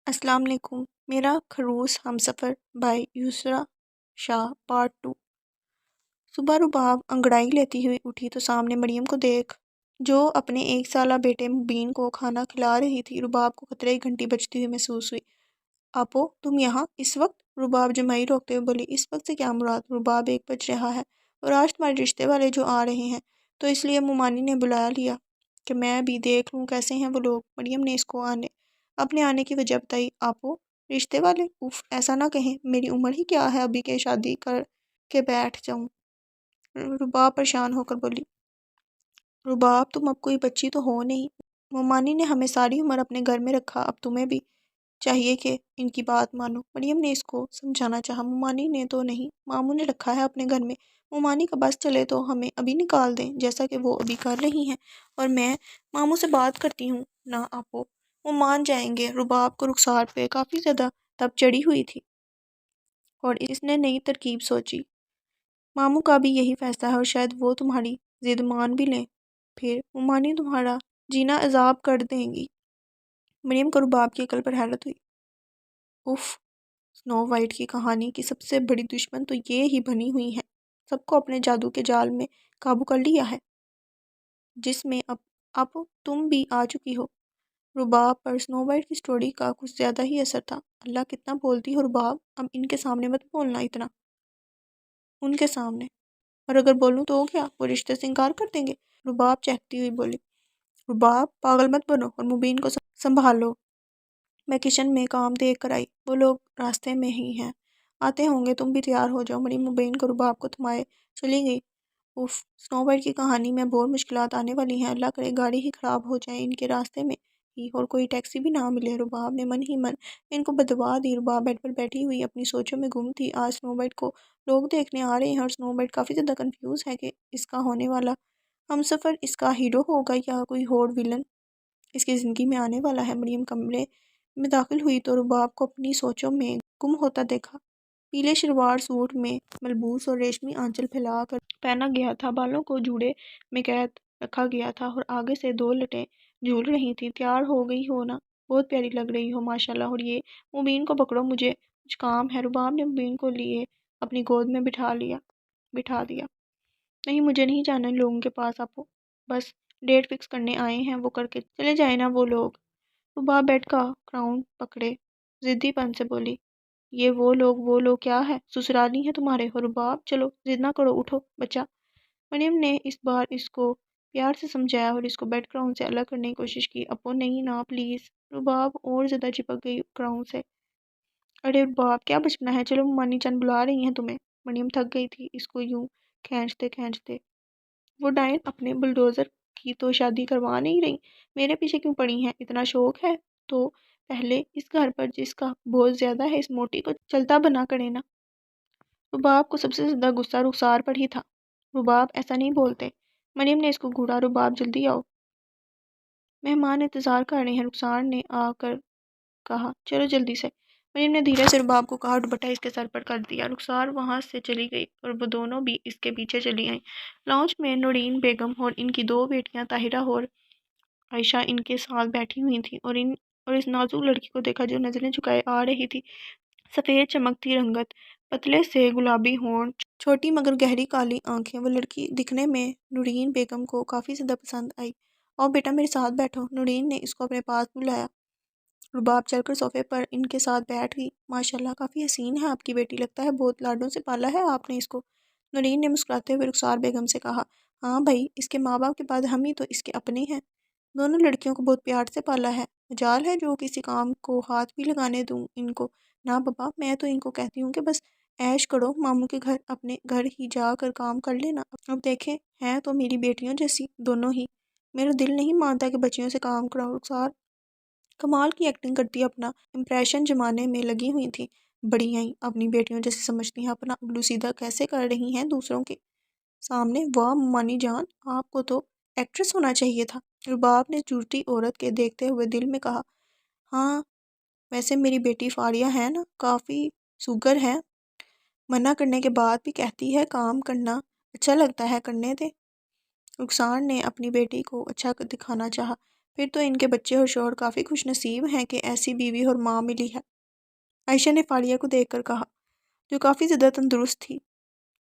السلام علیکم۔ میرا خروس ہمسفر بائی یسریٰ شاہ پارٹ 2۔ صبح رباب انگڑائی لیتی ہوئی اٹھی تو سامنے مریم کو دیکھ جو اپنے 1 سالہ بیٹے مبین کو کھانا کھلا رہی تھی۔ رباب کو خطرے کی گھنٹی بجتی ہوئی محسوس ہوئی۔ آپو تم یہاں اس وقت؟ رباب جمائی روکتے ہوئے بولی۔ اس وقت سے کیا مراد؟ رباب 1 بج رہا ہے اور آج تمہارے رشتے والے جو آ رہے ہیں تو اس لیے ممانی نے بلا لیا کہ میں بھی دیکھ لوں کیسے ہیں وہ لوگ۔ مریم نے اس کو اپنے آنے کی وجہ بتائی۔ آپو رشتے والے؟ اف ایسا نہ کہیں، میری عمر ہی کیا ہے ابھی کہ شادی کر کے بیٹھ جاؤں۔ رباب پریشان ہو کر بولی۔ رباب تم اب کوئی بچی تو ہو نہیں، ممانی نے ہمیں ساری عمر اپنے گھر میں رکھا، اب تمہیں بھی چاہیے کہ ان کی بات مانو۔ مریم نے اس کو سمجھانا چاہا۔ ممانی نے تو نہیں، ماموں نے رکھا ہے اپنے گھر میں، ممانی کا بس چلے تو ہمیں ابھی نکال دیں جیسا کہ وہ ابھی کر رہی ہیں، اور میں ماموں سے بات کرتی ہوں نا آپو، وہ مان جائیں گے۔ رباب کو رخسار پہ کافی زیادہ تب چڑھی ہوئی تھی اور اس نے نئی ترکیب سوچی۔ ماموں کا بھی یہی فیصلہ ہے اور شاید وہ تمہاری ضد مان بھی لیں، پھر ممانی تمہارا جینا عذاب کر دیں گی۔ مریم کو رباب کی عقل پر حیرت ہوئی۔ اف، سنو وائٹ کی کہانی کی سب سے بڑی دشمن تو یہ ہی بنی ہوئی ہے، سب کو اپنے جادو کے جال میں قابو کر لیا ہے، جس میں اب تم بھی آ چکی ہو۔ رباب پر سنو وائٹ کی سٹوری کا کچھ زیادہ ہی اثر تھا۔ اللہ کتنا بولتی ہو رباب، اب ان کے سامنے مت بولنا اتنا۔ ان کے سامنے؟ اور اگر بولوں تو کیا وہ رشتے سے انکار کر دیں گے؟ رباب چہکتی ہوئی بولی۔ رباب پاگل مت بنو اور مبین کو سنبھالو، میں کچن میں کام دیکھ کر آئی، وہ لوگ راستے میں ہی ہیں، آتے ہوں گے، تم بھی تیار ہو جاؤ۔ مریم مبین کو رباب کو تھمائے چلی گئی۔ اف، سنو وائٹ کی کہانی میں بہت مشکلات آنے والی ہیں، اللہ کرے گاڑی ہی خراب ہو جائے ان کے راستے میں ہی اور کوئی ٹیکسی بھی نہ ملے۔ رباب نے من ہی من ان کو بددعا دی۔ رباب بیڈ پر بیٹھی ہوئی اپنی سوچوں میں گم تھی۔ آج سنو وائٹ کو لوگ دیکھنے آ رہے ہیں اور سنو وائٹ کافی زیادہ کنفیوز ہے کہ اس کا ہونے والا ہمسفر اس کا ہیرو ہوگا یا کوئی اور ویلن اس کی زندگی میں آنے والا ہے۔ مریم کمرے میں داخل ہوئی تو رباب کو اپنی سوچوں میں گم ہوتا دیکھا۔ پیلے شلوار سوٹ میں ملبوس اور ریشمی آنچل پھیلا کر پہنا گیا تھا، بالوں کو جوڑے میں قید رکھا گیا تھا اور آگے سے 2 لٹیں جھول رہی تھی۔ تیار ہو گئی ہو نا، بہت پیاری لگ رہی ہو ماشاءاللہ، اور یہ مبین کو پکڑو، مجھے کچھ کام ہے۔ رباب نے مبین کو لیے اپنی گود میں بٹھا دیا۔ نہیں، مجھے نہیں جانا ان لوگوں کے پاس، آپ بس ڈیٹ فکس کرنے آئے ہیں، وہ کر کے چلے جائیں نا وہ لوگ۔ رباب بیڈ کا کراؤن پکڑے ضدی پن سے بولی۔ یہ وہ لوگ کیا ہے؟ سسرالی ہیں تمہارے؟ ہو رباب چلو ضد نہ کرو، اٹھو بچہ۔ مریم نے اس بار اس کو پیار سے سمجھایا اور اس کو بیڈ کراؤن سے الگ کرنے کی کوشش کی۔ اپو نہیں نا پلیز۔ رباب اور زیادہ چپک گئی کراؤن سے۔ ارے رباب کیا بچپنا ہے، چلو ممانی چند بلا رہی ہیں تمہیں۔ مریم تھک گئی تھی اس کو یوں کھینچتے۔ وہ ڈائن اپنے بلڈوزر کی تو شادی کروا نہیں رہی، میرے پیچھے کیوں پڑی ہیں؟ اتنا شوق ہے تو پہلے اس گھر پر جس کا بہت زیادہ ہے اس موٹی کو چلتا بنا کرے نا۔ رباب کو سب سے زیادہ غصہ رخسار پر ہی تھا۔ رباب ایسا نہیں بولتے۔ مریم نے اس کو گھوڑا۔ رباب جلدی آؤ، مہمان انتظار کر رہے ہیں، رخسار نے آ کر کہا۔ چلو جلدی سے۔ مریم نے دھیرے سے رباب کو کہا، دوپٹہ اس کے سر پر کر دیا۔ رخسار وہاں سے چلی گئی اور وہ دونوں بھی اس کے پیچھے چلی آئیں۔ لاؤنج میں نورین بیگم اور ان کی 2 بیٹیاں طاہرہ اور عائشہ ان کے ساتھ بیٹھی ہوئی تھیں اور اس نازک لڑکی کو دیکھا جو نظریں جھکائے آ رہی تھی۔ سفید چمکتی رنگت، پتلے سے گلابی ہونٹ، چھوٹی مگر گہری کالی آنکھیں، وہ لڑکی دکھنے میں نورین بیگم کو کافی زیادہ پسند آئی۔ آؤ بیٹا میرے ساتھ بیٹھو، نورین نے اس کو اپنے پاس بلایا۔ رباب چل کر صوفے پر ان کے ساتھ بیٹھ گئی۔ ماشاءاللہ کافی حسین ہے آپ کی بیٹی، لگتا ہے بہت لاڈوں سے پالا ہے آپ نے اس کو، نورین نے مسکراتے ہوئے رخسار بیگم سے کہا۔ ہاں بھائی، اس کے ماں باپ کے بعد ہم ہی تو اس کے اپنے ہیں، دونوں لڑکیوں کو بہت پیار سے پالا ہے، مجال ہے جو کسی کام کو ہاتھ بھی لگانے دوں ان کو؟ نا بابا، میں تو ان کو کہتی ہوں کہ بس عیش کرو، ماموں کے گھر اپنے گھر ہی جا کر کام کر لینا۔ اب دیکھیں ہیں تو میری بیٹیوں جیسی دونوں ہی، میرا دل نہیں مانتا کہ بچیوں سے کام کراؤ۔ رخسار کمال کی ایکٹنگ کرتی اپنا امپریشن جمانے میں لگی ہوئی تھی۔ بڑی ہیں اپنی بیٹیوں جیسے سمجھتی ہیں، اپنا الو سیدھا کیسے کر رہی ہیں دوسروں کے سامنے۔ واہ ممانی جان، آپ کو تو ایکٹریس ہونا چاہیے تھا، رباب نے جھوٹی عورت کے دیکھتے ہوئے دل میں کہا۔ ہاں ویسے میری بیٹی فاریہ ہے نا، کافی سوگر ہے، منع کرنے کے بعد بھی کہتی ہے کام کرنا اچھا لگتا ہے، کرنے دے۔ رخسار نے اپنی بیٹی کو اچھا دکھانا چاہا۔ پھر تو ان کے بچے اور شوہر کافی خوش نصیب ہیں کہ ایسی بیوی اور ماں ملی ہے، عائشہ نے فاریہ کو دیکھ کر کہا، جو کافی زیادہ تندرست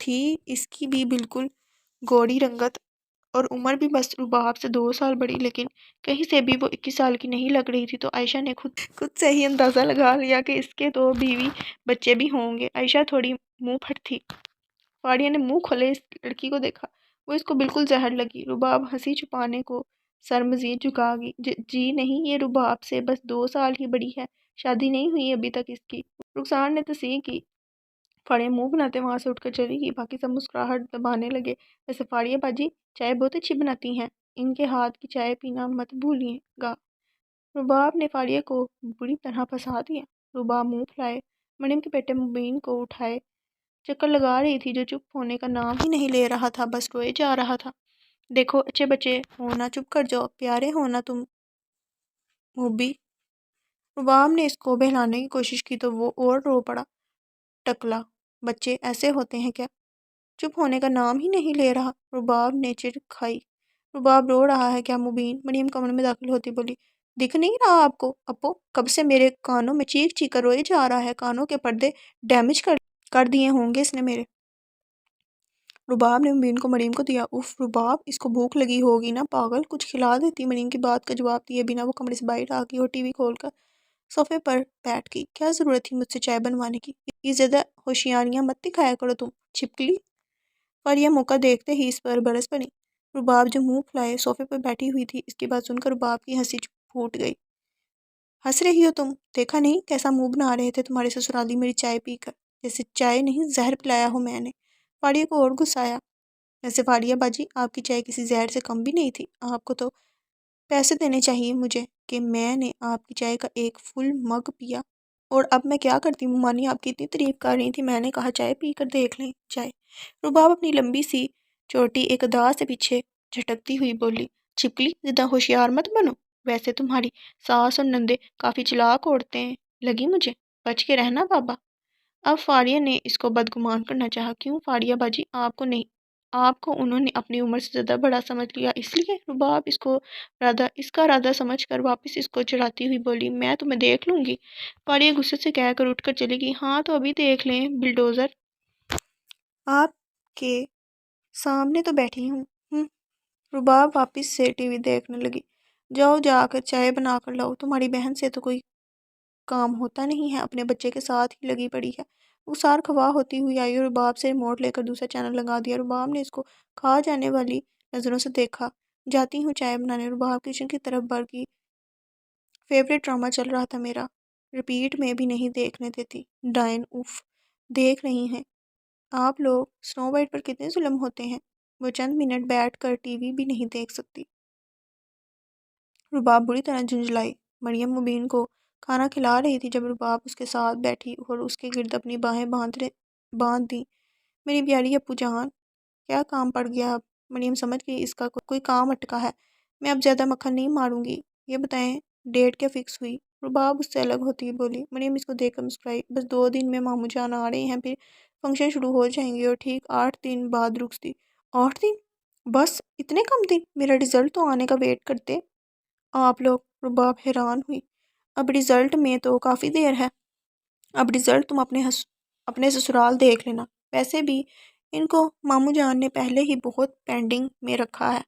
تھی اس کی بھی بالکل گوڑی رنگت اور عمر بھی بس رباب سے 2 سال بڑی، لیکن کہیں سے بھی وہ 21 سال کی نہیں لگ رہی تھی۔ تو عائشہ نے خود سے ہی اندازہ لگا لیا کہ اس کے تو بیوی بچے بھی ہوں گے۔ عائشہ تھوڑی منہ پھٹ تھی۔ فاریہ نے منہ کھولے اس لڑکی کو دیکھا، وہ اس کو بالکل زہر لگی۔ رباب ہنسی چھپانے کو سر مزید جھکا گئی، جی نہیں، یہ رباب سے بس 2 سال ہی بڑی ہے، شادی نہیں ہوئی ابھی تک اس کی۔ رخسار نے تصحیح کی۔ فاریہ منہ بناتے وہاں سے اٹھ کر چلی گئی، باقی سب مسکراہٹ دبانے لگے۔ ویسے فاریہ باجی چائے بہت اچھی بناتی ہیں، ان کے ہاتھ کی چائے پینا مت بھولیے گا۔ رباب نے فاریہ کو بری طرح پھنسا دیا۔ رباب منہ پھلائے مریم کے بیٹے مبین کو اٹھائے چکر لگا رہی تھی، جو چپ ہونے کا نام ہی نہیں لے رہا تھا، بس روئے جا رہا تھا۔ دیکھو اچھے بچے ہونا، چپ کر جاؤ، پیارے ہونا تم موبی۔ رباب نے اس کو بہلانے کی کوشش کی تو وہ اور رو پڑا۔ ٹکلا، بچے ایسے ہوتے ہیں کیا؟ چپ ہونے کا نام ہی نہیں لے رہا۔ رباب نے چڑ کھائی۔ رباب رو رہا ہے کیا مبین؟ مریم کمرے میں داخل ہوتی بولی، دکھ نہیں رہا آپ کو؟ ابو کب سے میرے کانوں میں چیخ چیخ کر روئے جا رہا ہے، کانوں کے پردے ڈیمیج کر دیے ہوں گے اس نے میرے۔ رباب نے مبین کو مریم کو دیا۔ اف رباب، اس کو بھوک لگی ہوگی نا پاگل، کچھ کھلا دیتی۔ مریم کی بات کا جواب دیے بنا وہ کمرے سے باہر آ گئی اور ٹی وی کھول کر صوفے پر بیٹھ گئی۔ کیا ضرورت تھی مجھ سے چائے بنوانے کی؟ یہ زیادہ ہوشیاریاں مت دکھایا کرو تم چھپکلی۔ فاریہ موقع دیکھتے ہی اس پر برس پڑی۔ رباب جو منہ پھلائے صوفے پر بیٹھی ہوئی تھی، اس کی بات سن کر رباب کی ہنسی پھوٹ گئی۔ ہنس رہی ہو تم؟ دیکھا نہیں کیسا منہ بنا رہے تھے تمہارے سسرالی میری چائے پی کر، جیسے چائے نہیں زہر پلایا ہو میں نے۔ فاریہ کو اور غصہ آیا۔ ویسے فاریہ باجی، آپ کی چائے کسی زہر سے کم بھی نہیں تھی، آپ کو تو پیسے دینے چاہیے مجھے کہ میں نے آپ کی چائے کا ایک فل مگ پیا، اور اب میں کیا کرتی؟ ممانی آپ کی اتنی تعریف کر رہی تھی، میں نے کہا چائے پی کر دیکھ لیں چائے۔ رباب اپنی لمبی سی چوٹی ایک ادا سے پیچھے جھٹکتی ہوئی بولی، چھپکلی زیادہ ہوشیار مت بنو، ویسے تمہاری ساس اور نندے کافی چلاک عورتیں لگی مجھے، بچ کے رہنا بابا۔ اب فاریہ نے اس کو بدگمان کرنا چاہا۔ کیوں فاریہ باجی، آپ کو نہیں، آپ کو انہوں نے اپنی عمر سے زیادہ بڑا سمجھ لیا اس لیے؟ رباب اس کا رادہ سمجھ کر واپس اس کو چڑھاتی ہوئی بولی، میں تمہیں دیکھ لوں گی۔ فاریہ غصے سے کہہ کر اٹھ کر چلی گئی۔ ہاں تو ابھی دیکھ لیں بلڈوزر، آپ کے سامنے تو بیٹھی ہوں۔ رباب واپس سے ٹی وی دیکھنے لگی۔ جاؤ جا کر چائے بنا کر لاؤ، تمہاری بہن سے تو کوئی کام ہوتا نہیں ہے، اپنے بچے کے ساتھ ہی لگی پڑی ہے۔ رخسار خواہ ہوتی ہوئی آئی اور رباب سے ریموٹ لے کر دوسرا چینل لگا دیا۔ رباب نے اس کو کھا جانے والی نظروں سے دیکھا۔ جاتی ہوں چائے بنانے۔ رباب کچن کی طرف بڑھ گئی۔ فیوریٹ ڈرامہ چل رہا تھا میرا، ریپیٹ میں بھی نہیں دیکھنے دیتی۔ ڈائن، اف، دیکھ رہی ہیں آپ لوگ سنو وائٹ پر کتنے ظلم ہوتے ہیں، وہ چند منٹ بیٹھ کر ٹی وی بھی نہیں دیکھ سکتی۔ رباب بری طرح جھنجھلائی۔ مریم مبین کو کھانا کھلا رہی تھی جب رباب اس کے ساتھ بیٹھی اور اس کے گرد اپنی باہیں باندھ دیں۔ میری پیاری اپو جان، کیا کام پڑ گیا اب؟ مریم سمجھ گئی اس کا کوئی کام اٹکا ہے۔ میں اب زیادہ مکھن نہیں ماروں گی، یہ بتائیں ڈیٹ کیا فکس ہوئی؟ رباب اس سے الگ ہوتی بولی۔ مریم اس کو دیکھ کر مسکرائی۔ بس 2 دن میں ماموں جان آ رہے ہیں، پھر فنکشن شروع ہو جائیں گے، اور ٹھیک 8 دن بعد رخصتی۔ 8 دن؟ بس اتنے کم دن؟ میرا رزلٹ تو آنے کا ویٹ کرتے آپ لوگ۔ رباب حیران ہوئی۔ اب رزلٹ میں تو کافی دیر ہے، اب رزلٹ تم اپنے سسرال دیکھ لینا۔ ویسے بھی ان کو ماموں جان نے پہلے ہی بہت پینڈنگ میں رکھا ہے،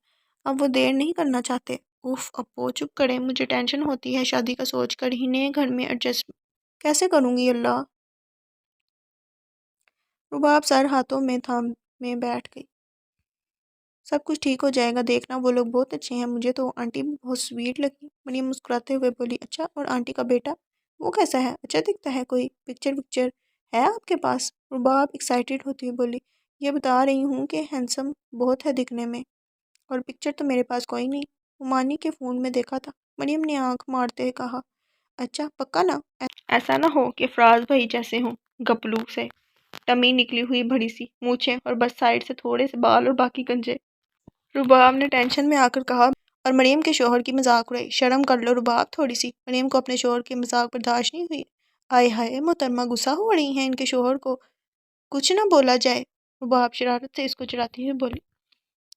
اب وہ دیر نہیں کرنا چاہتے۔ اوف ابو چپ کریں، مجھے ٹینشن ہوتی ہے شادی کا سوچ کر ہی، نئے گھر میں ایڈجسٹ کیسے کروں گی اللہ۔ رباب سر ہاتھوں میں تھامے بیٹھ گئی۔ سب کچھ ٹھیک ہو جائے گا، دیکھنا وہ لوگ بہت اچھے ہیں، مجھے تو آنٹی بھی بہت سویٹ لگی۔ مریم مسکراتے ہوئے بولی، اچھا اور آنٹی کا بیٹا وہ کیسا ہے؟ اچھا دکھتا ہے؟ کوئی پکچر ہے آپ کے پاس؟ رباب ایکسائٹیڈ ہوتی ہوئی بولی، یہ بتا رہی ہوں کہ ہینسم بہت ہے دکھنے میں، اور پکچر تو میرے پاس کوئی نہیں، عمانی کے فون میں دیکھا تھا۔ مریم نے آنکھ مارتے کہا، اچھا پکا نا؟ ایسا نہ ہو کہ فراز بھائی جیسے ہوں، گپلو سے ٹمی نکلی ہوئی بڑی سی مونچھیں اور بس سائڈ سے تھوڑے سے بال اور باقی گنجے۔ رباب نے ٹینشن میں آ کر کہا، اور مریم کے شوہر کی مذاق اڑائی۔ شرم کر لو رباب تھوڑی سی۔ مریم کو اپنے شوہر کی مذاق برداشت نہیں ہوئی۔ آئے ہائے محترمہ غصہ ہو رہی ہیں، ان کے شوہر کو کچھ نہ بولا جائے؟ رباب شرارت سے اس کو چڑھاتی ہوئی بولی۔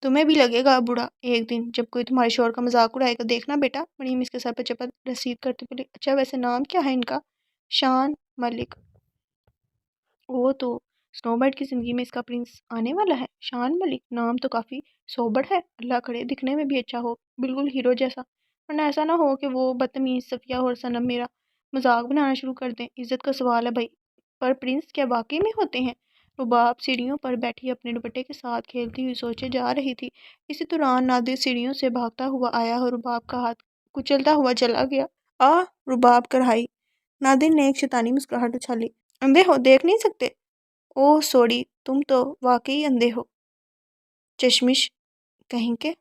تمہیں بھی لگے گا بڑا ایک دن جب کوئی تمہارے شوہر کا مذاق اڑائے گا، دیکھنا بیٹا۔ مریم اس کے سر پہ چپت رسید کرتے بولی، اچھا ویسے نام کیا ہے ان کا؟ شان ملک۔ وہ تو سنو بائٹ کی زندگی میں اس کا پرنس آنے والا ہے۔ شان ملک نام تو کافی سوبر ہے، اللہ کرے دکھنے میں بھی اچھا ہو، بالکل ہیرو جیسا، ورنہ ایسا نہ ہو کہ وہ بدتمیز صفیہ اور صنم میرا مذاق بنانا شروع کر دیں۔ عزت کا سوال ہے بھائی، پر پرنس کیا واقعی میں ہوتے ہیں؟ رباب سیڑھیوں پر بیٹھی اپنے دوپٹے کے ساتھ کھیلتی ہوئی سوچے جا رہی تھی۔ اسی دوران نادر سیڑھیوں سے بھاگتا ہوا آیا اور رباب کا ہاتھ کچلتا ہوا چلا گیا۔ رباب کڑھائی۔ نادر نے ایک شیطانی مسکراہٹ اچھالی۔ اندھے ہو، دیکھ نہیں سکتے؟ اوہ سوری، تم تو واقعی اندھے ہو، چشمش کہیں کے۔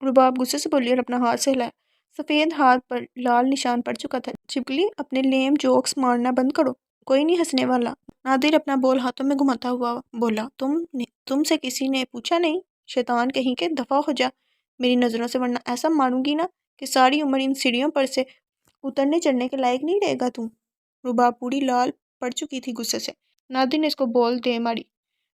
رباب غصے سے بولی اور اپنا ہاتھ سہلایا۔ سفید ہاتھ پر لال نشان پڑ چکا تھا۔ چھپکلی، اپنے لیم جوکس مارنا بند کرو، کوئی نہیں ہنسنے والا۔ نادر اپنا بول ہاتھوں میں گھماتا ہوا بولا، تم سے کسی نے پوچھا نہیں؟ شیطان کہیں کے، دفع ہو جا میری نظروں سے، ورنہ ایسا ماروں گی نا کہ ساری عمر ان سیڑھیوں پر سے اترنے چڑھنے کے لائق نہیں رہے گا تم۔ رباب پوری لال پڑ چکی تھی غصے سے۔ نادر نے اس کو بول دے ماری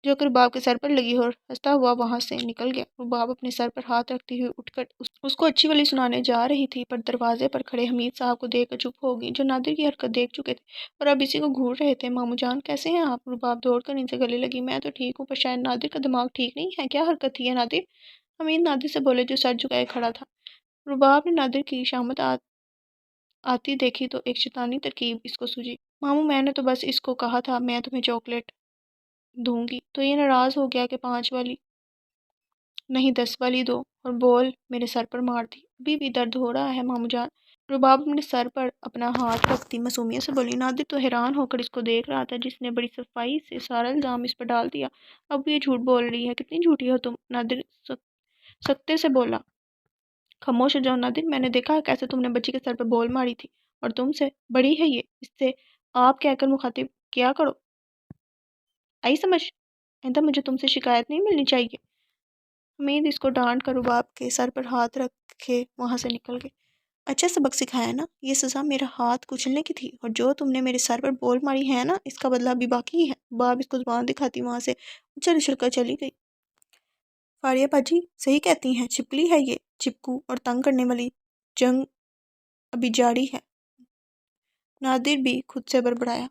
جو کہ رباب کے سر پر لگی اور ہنستا ہوا وہاں سے نکل گیا۔ رباب اپنے سر پر ہاتھ رکھتی ہوئی اٹھ کر اس کو اچھی والی سنانے جا رہی تھی، پر دروازے پر کھڑے حمید صاحب کو دیکھ کر چپ ہو گئی، جو نادر کی حرکت دیکھ چکے تھے اور اب اسی کو گھور رہے تھے۔ ماموں جان کیسے ہیں آپ؟ رباب دوڑ کر ان سے گلے لگی۔ میں تو ٹھیک ہوں، پر شاید نادر کا دماغ ٹھیک نہیں ہے۔ کیا حرکت تھی یہ نادر؟ حمید نادر سے بولے جو سر جھکائے کھڑا تھا۔ رباب نے نادر کی شامت آتی دیکھی تو ایک شیطانی ترکیب اس کو سوجی۔ ماموں میں نے تو بس اس کو کہا تھا میں تمہیں چاکلیٹ دوں گی، تو یہ ناراض ہو گیا کہ 5 والی نہیں 10 والی دو، اور بول میرے سر پر مار دی۔ ابھی بھی درد ہو رہا ہے ماموں جان؟ رباب اپنے سر پر اپنا ہاتھ رکھتی معصومیت سے بولی۔ نادر تو حیران ہو کر اس کو دیکھ رہا تھا جس نے بڑی صفائی سے سارا الزام اس پر ڈال دیا۔ اب یہ جھوٹ بول رہی ہے، کتنی جھوٹی ہو تم؟ نادر سختے سے بولا۔ خاموش ہو جاؤ نادر، میں نے دیکھا کیسے تم نے بچی کے سر پر بول ماری تھی، اور تم سے بڑی ہے یہ، اس سے آپ کہہ کر مخاطب کیا کرو۔ آئی سمجھ؟ آئندہ مجھے تم سے شکایت نہیں ملنی چاہیے۔ حمید اس کو ڈانٹ کر رباب کے سر پر ہاتھ رکھے وہاں سے نکل گئے۔ اچھا سبق سکھایا نا، یہ سزا میرا ہاتھ کچلنے کی تھی، اور جو تم نے میرے سر پر بول ماری ہے نا، اس کا بدلہ بھی باقی ہے۔ رباب اس کو زبان دکھاتی وہاں سے اچھل اچھل کر چلی گئی۔ فاریہ باجی صحیح کہتی ہیں، چھپکلی ہے یہ، چپکو اور تنگ کرنے والی جنگ ابھی جاری ہے۔ نادر بھی خود سے بڑبڑایا۔